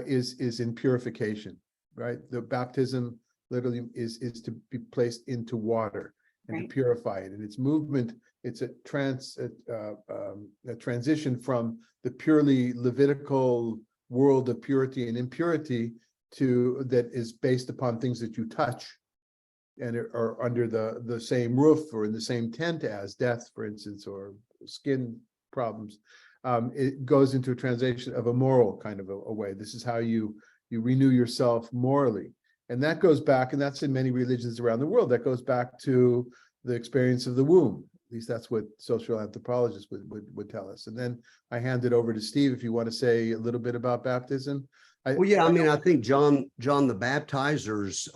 is in purification, right? The baptism literally is to be placed into water and to purify it. And its movement, it's a transition from the purely Levitical world of purity and impurity to that is based upon things that you touch and are under the same roof or in the same tent as death, for instance, or skin problems. It goes into a translation of a moral kind of a way. This is how you renew yourself morally. And that goes back, and that's in many religions around the world, that goes back to the experience of the womb. At least that's what social anthropologists would tell us. And then I hand it over to Steve if you want to say a little bit about baptism. Well, yeah, I mean, I think John the Baptizer's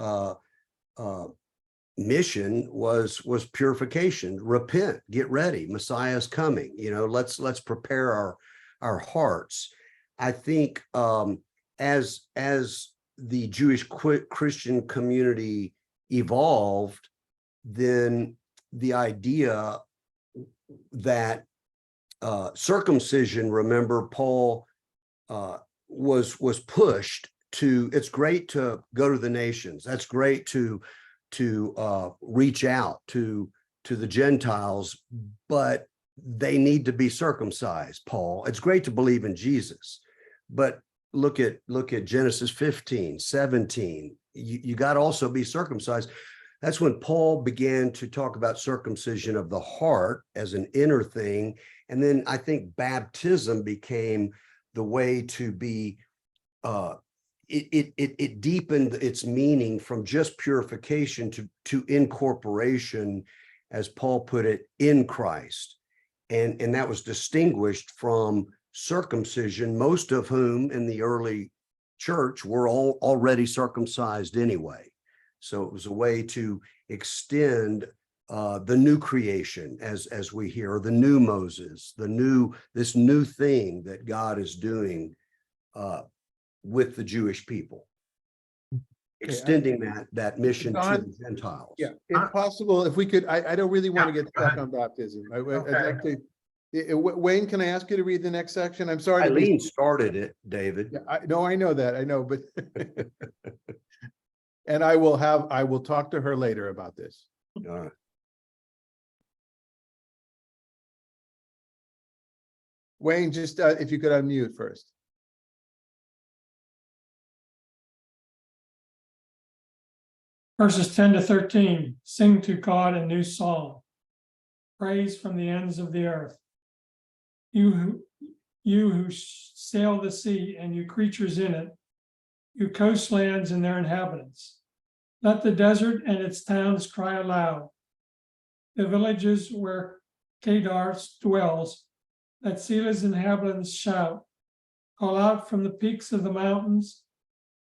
mission was purification. Repent, get ready, Messiah's coming. Let's prepare our hearts. I think as the Jewish Christian community evolved, then the idea that circumcision, remember, Paul was pushed to, it's great to go to the nations. That's great to reach out to the Gentiles, but they need to be circumcised, Paul. It's great to believe in Jesus, but look at Genesis 15, 17. You got to also be circumcised. That's when Paul began to talk about circumcision of the heart as an inner thing. And then I think baptism became the way to be, it deepened its meaning from just purification to incorporation, as Paul put it, in Christ. And that was distinguished from circumcision, most of whom in the early church were all already circumcised anyway. So it was a way to extend the new creation, as we hear, the new Moses, this new thing that God is doing with the Jewish people, extending that mission to Don? the Gentiles. Yeah, if possible, if we could, I don't really want to Yeah, get go stuck ahead. on baptism. I'd Okay. like to, Wayne, can I ask you to read the next section? I'm sorry to be. Eileen started it, David. Yeah, I know that, I know, but. And I will talk to her later about this. All right. Wayne, just if you could unmute first. Verses 10 to 13, sing to God a new song. Praise from the ends of the earth. You who sail the sea and you creatures in it, you coastlands and their inhabitants. Let the desert and its towns cry aloud. The villages where Kedar dwells, let Selah's inhabitants shout. Call out from the peaks of the mountains.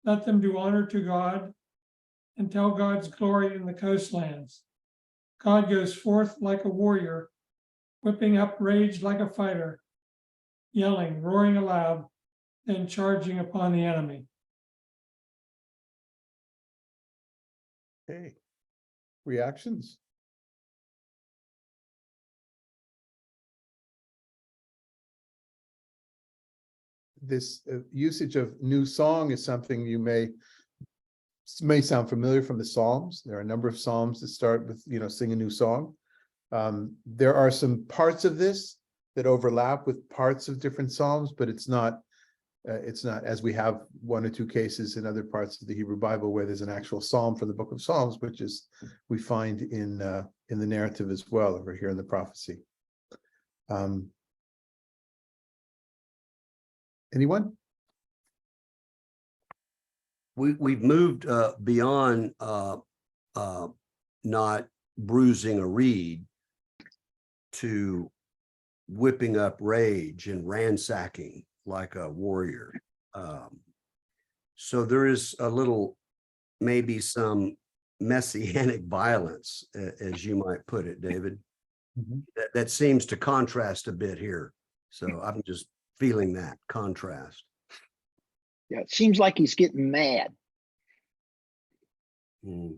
Let them do honor to God and tell God's glory in the coastlands. God goes forth like a warrior, whipping up rage like a fighter, yelling, roaring aloud, then charging upon the enemy. Okay. Reactions? This usage of new song is something you may sound familiar from the Psalms. There are a number of Psalms that start with, sing a new song. There are some parts of this that overlap with parts of different Psalms, but it's not as we have one or two cases in other parts of the Hebrew Bible where there's an actual Psalm for the book of Psalms, which is we find in the narrative as well over here in the prophecy. Anyone? We've moved beyond not bruising a reed to whipping up rage and ransacking like a warrior. So there is a little, maybe some messianic violence, as you might put it, David. Mm-hmm. That seems to contrast a bit here. So I'm just feeling that contrast. Yeah, it seems like he's getting mad. Mm.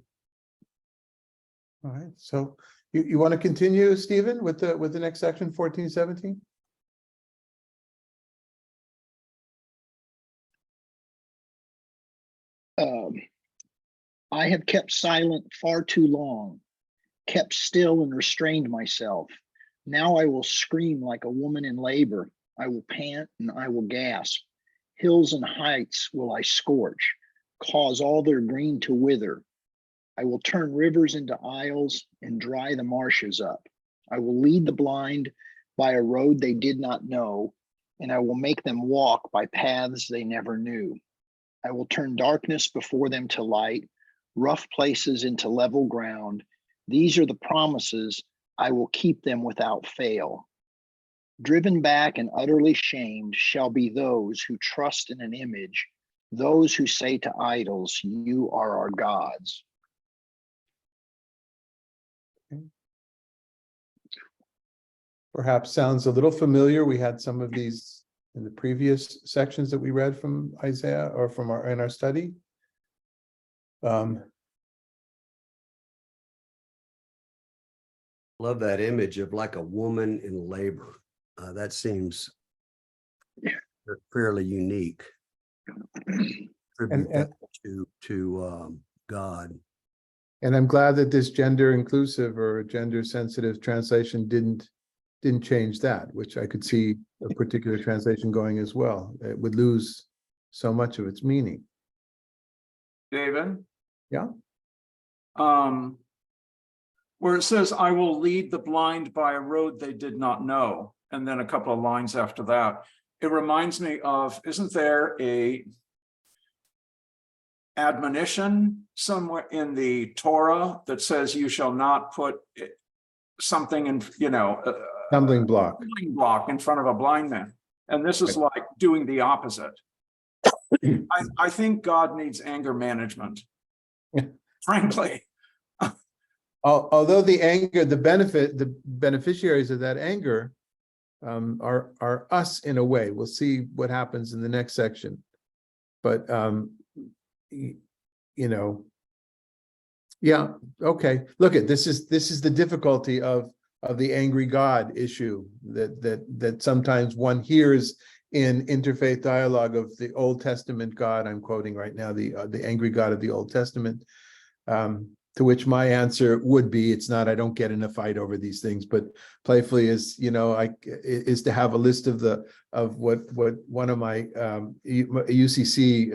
All right, so you want to continue, Stephen, with the next section, 14, 17? I have kept silent far too long, kept still and restrained myself. Now I will scream like a woman in labor. I will pant and I will gasp. Hills and heights will I scorch, cause all their green to wither. I will turn rivers into isles and dry the marshes up. I will lead the blind by a road they did not know, and I will make them walk by paths they never knew. I will turn darkness before them to light, rough places into level ground. These are the promises. I will keep them without fail. Driven back and utterly shamed shall be those who trust in an image, those who say to idols, you are our gods. Perhaps sounds a little familiar. We had some of these in the previous sections that we read from Isaiah or from in our study. Love that image of like a woman in labor. That seems fairly unique. Attribute and- that to God. And I'm glad that this gender inclusive or gender sensitive translation didn't change that, which I could see a particular translation going as well. It would lose so much of its meaning. David? Yeah. Where it says, I will lead the blind by a road they did not know. And then a couple of lines after that, it reminds me of, isn't there a admonition somewhere in the Torah that says you shall not put something in, Stumbling block. stumbling block in front of a blind man? And this is like doing the opposite. I think God needs anger management. Frankly. Although the anger, the beneficiaries of that anger are us in a way. We'll see what happens in the next section. But yeah, okay. Look at this is the difficulty of the angry God issue that sometimes one hears in interfaith dialogue of the Old Testament God. I'm quoting right now the angry God of the Old Testament. To which my answer would be, it's not, I don't get in a fight over these things, but playfully is to have a list of what one of my UCC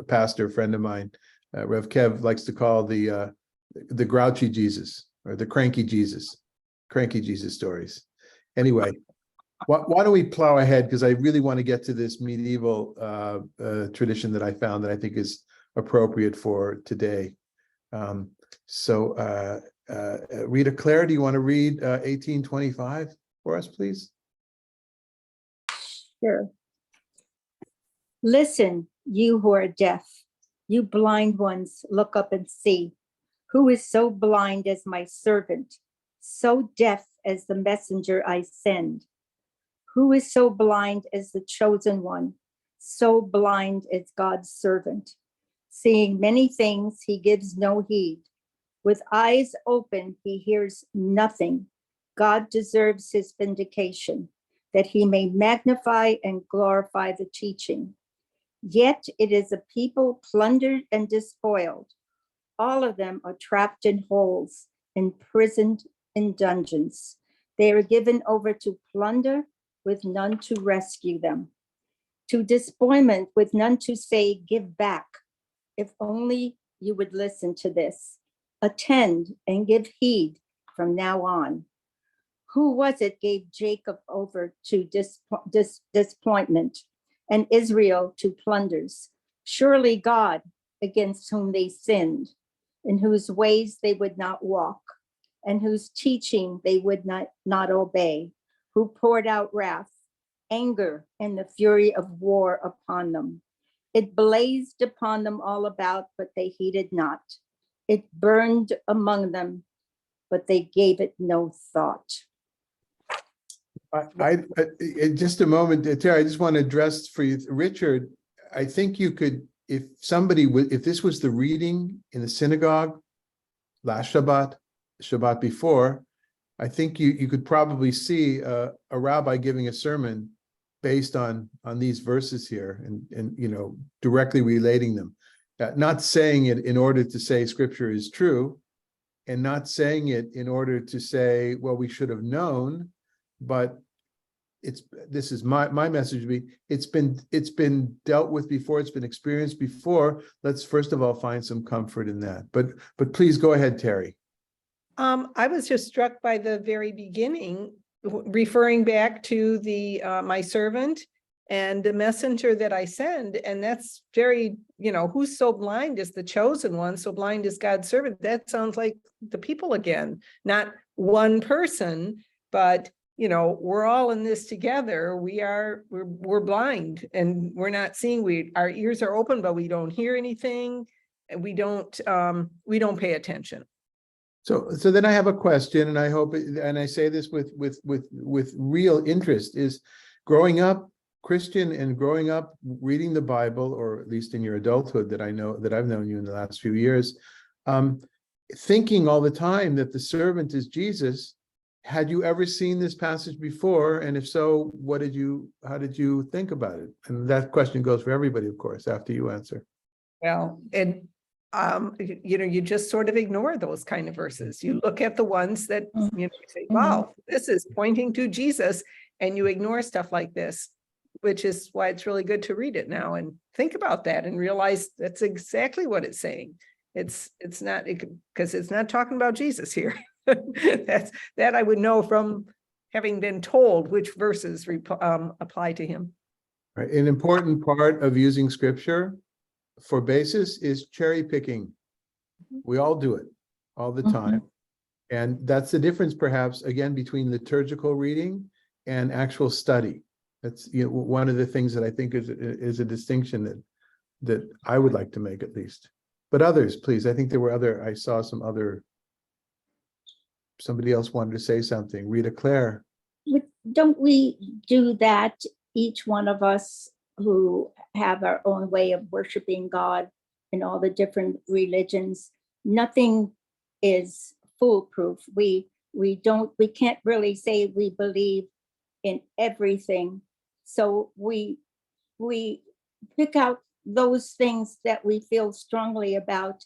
pastor friend of mine, Rev Kev, likes to call the grouchy Jesus or the cranky Jesus stories. Anyway, why don't we plow ahead? Because I really want to get to this medieval tradition that I found that I think is appropriate for today. Rita Claire, do you want to read 1825 for us, please? Sure. Listen, you who are deaf, you blind ones, look up and see. Who is so blind as my servant, so deaf as the messenger I send? Who is so blind as the chosen one, so blind as God's servant? Seeing many things, he gives no heed. With eyes open, he hears nothing. God deserves his vindication, that he may magnify and glorify the teaching. Yet it is a people plundered and despoiled. All of them are trapped in holes, imprisoned in dungeons. They are given over to plunder with none to rescue them, to despoilment with none to say, give back. If only you would listen to this. Attend and give heed from now on. Who was it gave Jacob over to disappointment and Israel to plunders? Surely God, against whom they sinned, in whose ways they would not walk, and whose teaching they would not obey, who poured out wrath, anger, and the fury of war upon them. It blazed upon them all about, but they heeded not. It burned among them, but they gave it no thought. In just a moment, Terry, I just want to address for you, Richard. I think you could, if this was the reading in the synagogue last Shabbat before, I think you could probably see a rabbi giving a sermon based on these verses here and directly relating them. Not saying it in order to say scripture is true, and not saying it in order to say, well, we should have known, but this is my message to be, it's been dealt with before, it's been experienced before. Let's first of all find some comfort in that. But please go ahead, Terry. I was just struck by the very beginning, referring back to the my servant and the messenger that I send. And that's very, who's so blind is the chosen one, so blind is God's servant. That sounds like the people again, not one person, but we're all in this together. We're blind and we're not seeing. Our ears are open, but we don't hear anything, and we don't pay attention. So then I have a question, and I hope, and I say this with real interest, is growing up Christian and growing up reading the Bible, or at least in your adulthood that I've known you in the last few years, thinking all the time that the servant is Jesus, had you ever seen this passage before? And if so, how did you think about it? And that question goes for everybody, of course, after you answer. Well, and you just sort of ignore those kind of verses. You look at the ones that, you say, wow, this is pointing to Jesus, and you ignore stuff like this, which is why it's really good to read it now and think about that and realize that's exactly what it's saying. It's not, because it's not talking about Jesus here. That I would know from having been told which verses apply to him. Right. An important part of using scripture for basis is cherry picking. We all do it all the time. And that's the difference, perhaps, again, between liturgical reading and actual study. That's one of the things that I think is a distinction that I would like to make, at least. But others, please. I think there were I saw somebody else wanted to say something. Rita Claire. Don't we do that, each one of us who have our own way of worshiping God in all the different religions? Nothing is foolproof. We can't really say we believe in everything. So we pick out those things that we feel strongly about,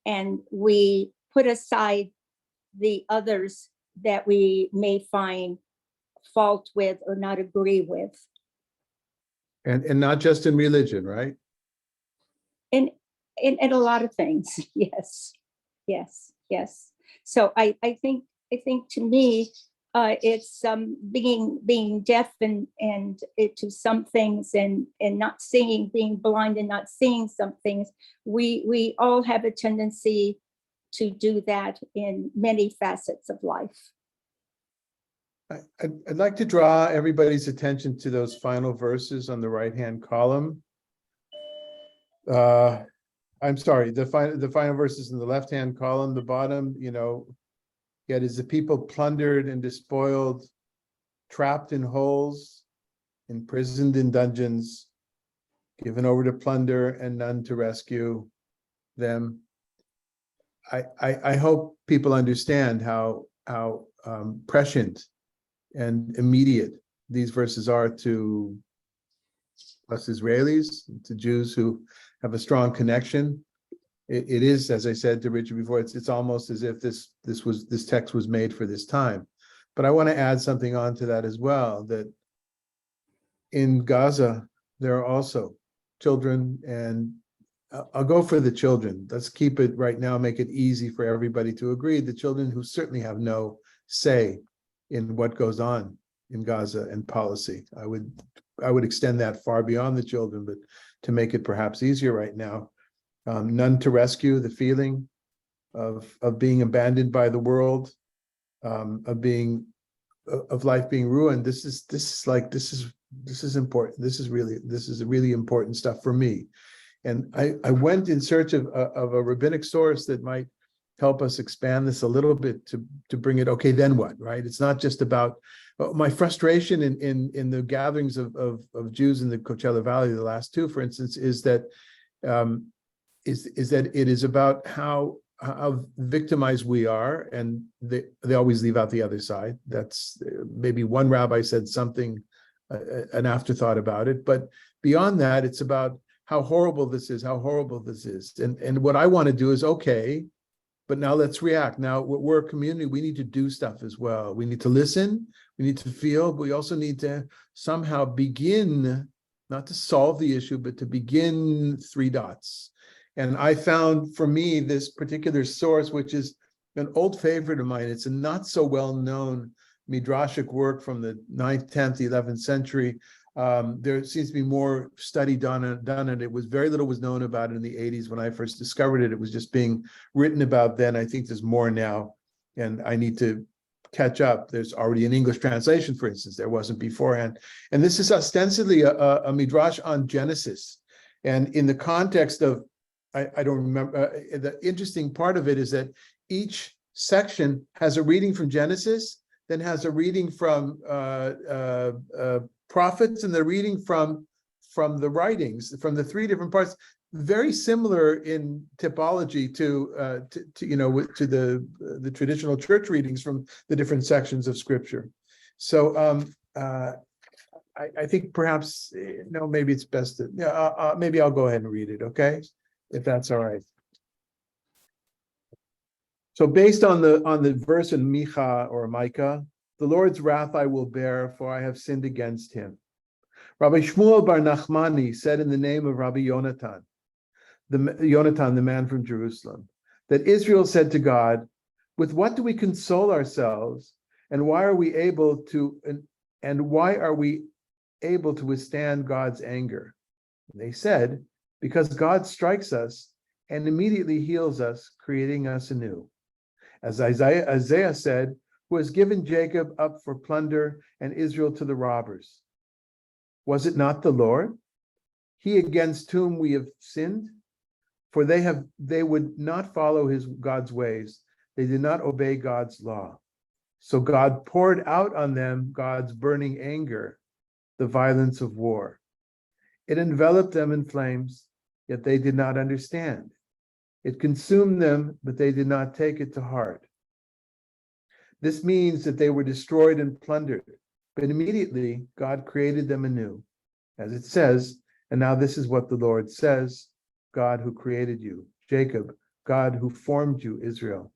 and we put aside the others that we may find fault with or not agree with. And not just in religion, right? In a lot of things, yes. So I think to me, it's being deaf and to some things and not seeing, being blind and not seeing some things. We all have a tendency to do that in many facets of life. I'd like to draw everybody's attention to those final verses on the right-hand column. I'm sorry, the final verses in the left-hand column, the bottom, yet is the people plundered and despoiled, trapped in holes, imprisoned in dungeons, given over to plunder and none to rescue them. I hope people understand how prescient and immediate these verses are to us Israelis, to Jews who have a strong connection. It is, as I said to Richard before, it's almost as if this text was made for this time. But I want to add something on to that as well, that in Gaza, there are also children, and I'll go for the children. Let's keep it right now, make it easy for everybody to agree. The children who certainly have no say in what goes on in Gaza and policy. I would extend that far beyond the children, but to make it perhaps easier right now. None to rescue, the feeling of being abandoned by the world, of life being ruined. This is important. This is really important stuff for me. And I went in search of a rabbinic source that might help us expand this a little bit to bring it, okay, then what, right? It's not just about my frustration in the gatherings of Jews in the Coachella Valley, the last two, for instance, is that it is about how victimized we are, and they always leave out the other side. That's maybe one rabbi said something, an afterthought about it, but beyond that, it's about how horrible this is, and what I want to do is, okay, but now let's react. Now we're a community, we need to do stuff as well. We need to listen, we need to feel, but we also need to somehow begin, not to solve the issue, but to begin 3 dots. And I found for me this particular source, which is an old favorite of mine. It's a not so well-known midrashic work from the 9th, 10th, 11th century. There seems to be more study done, and it was very little was known about it in the 80s when I first discovered it. It was just being written about then. I think there's more now, and I need to catch up. There's already an English translation, for instance. There wasn't beforehand. And this is ostensibly a midrash on Genesis. And in the context of, I don't remember, the interesting part of it is that each section has a reading from Genesis, then has a reading from prophets, and the reading from the writings, from the 3 different parts. very similar in typology to the traditional church readings from the different sections of Scripture. So I think perhaps maybe it's best to maybe I'll go ahead and read it, okay, if that's all right. So based on the verse in Micha or Micah, the Lord's wrath I will bear, for I have sinned against him. Rabbi Shmuel bar Nachmani said in the name of Rabbi Yonatan, the man from Jerusalem, that Israel said to God, with what do we console ourselves, and why are we able to withstand God's anger? And they said, because God strikes us and immediately heals us, creating us anew. As Isaiah said, who has given Jacob up for plunder and Israel to the robbers. Was it not the Lord, he against whom we have sinned? For they would not follow God's ways. They did not obey God's law. So God poured out on them God's burning anger, the violence of war. It enveloped them in flames, yet they did not understand. It consumed them, but they did not take it to heart. This means that they were destroyed and plundered, but immediately God created them anew. As it says, and now this is what the Lord says, God who created you, Jacob, God who formed you, Israel.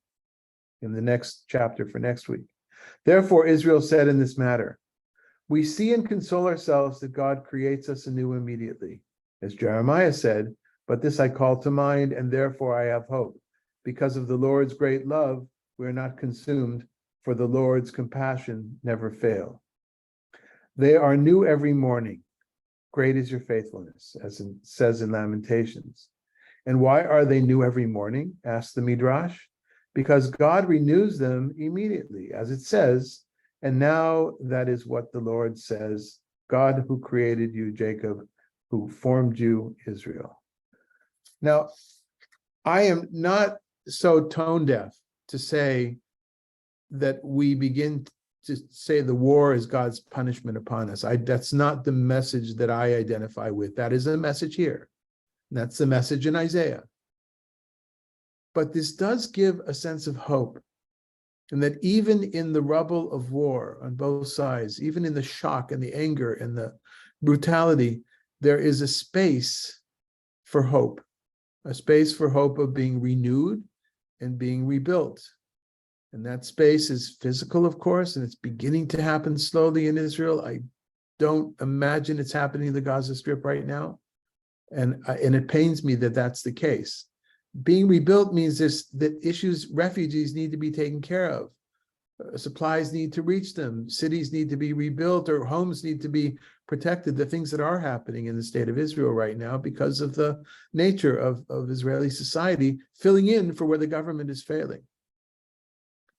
In the next chapter for next week. Therefore, Israel said in this matter, we see and console ourselves that God creates us anew immediately. As Jeremiah said, but this I call to mind, and therefore I have hope. Because of the Lord's great love, we are not consumed, for the Lord's compassion never fail. They are new every morning. Great is your faithfulness, as it says in Lamentations. And why are they new every morning? Asked the Midrash. Because God renews them immediately, as it says, and now that is what the Lord says, God who created you, Jacob, who formed you, Israel. Now, I am not so tone deaf to say that we begin to say the war is God's punishment upon us. That's not the message that I identify with. That is a message here. That's the message in Isaiah. But this does give a sense of hope, and that even in the rubble of war on both sides, even in the shock and the anger and the brutality, there is a space for hope, a space for hope of being renewed and being rebuilt. And that space is physical, of course, and it's beginning to happen slowly in Israel. I don't imagine it's happening in the Gaza Strip right now. And it pains me that that's the case. Being rebuilt means that refugees need to be taken care of. Supplies need to reach them. Cities need to be rebuilt, or homes need to be protected. The things that are happening in the state of Israel right now because of the nature of Israeli society filling in for where the government is failing.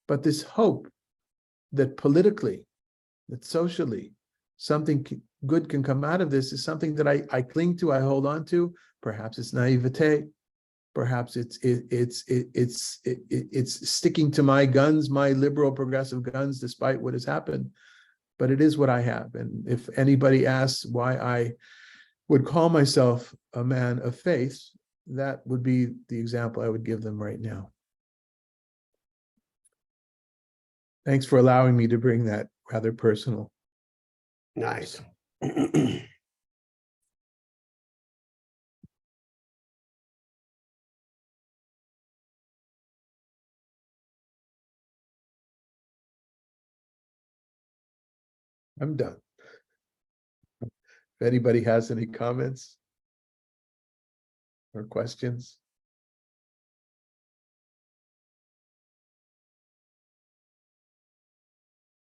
But this hope that politically, that socially, something good can come out of this is something that I cling to, I hold on to. Perhaps it's naivete. Perhaps it's sticking to my guns, my liberal progressive guns, despite what has happened. But it is what I have. And if anybody asks why I would call myself a man of faith, that would be the example I would give them right now. Thanks for allowing me to bring that rather personal. Nice. I'm done. If anybody has any comments or questions.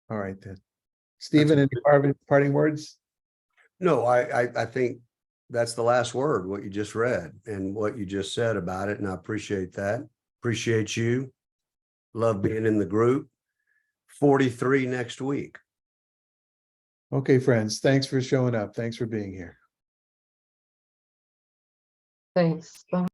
All right then. Stephen, any parting words? No, I think that's the last word, what you just read and what you just said about it. And I appreciate that. Appreciate you. Love being in the group. 43 next week. Okay, friends. Thanks for showing up. Thanks for being here. Thanks. Bye.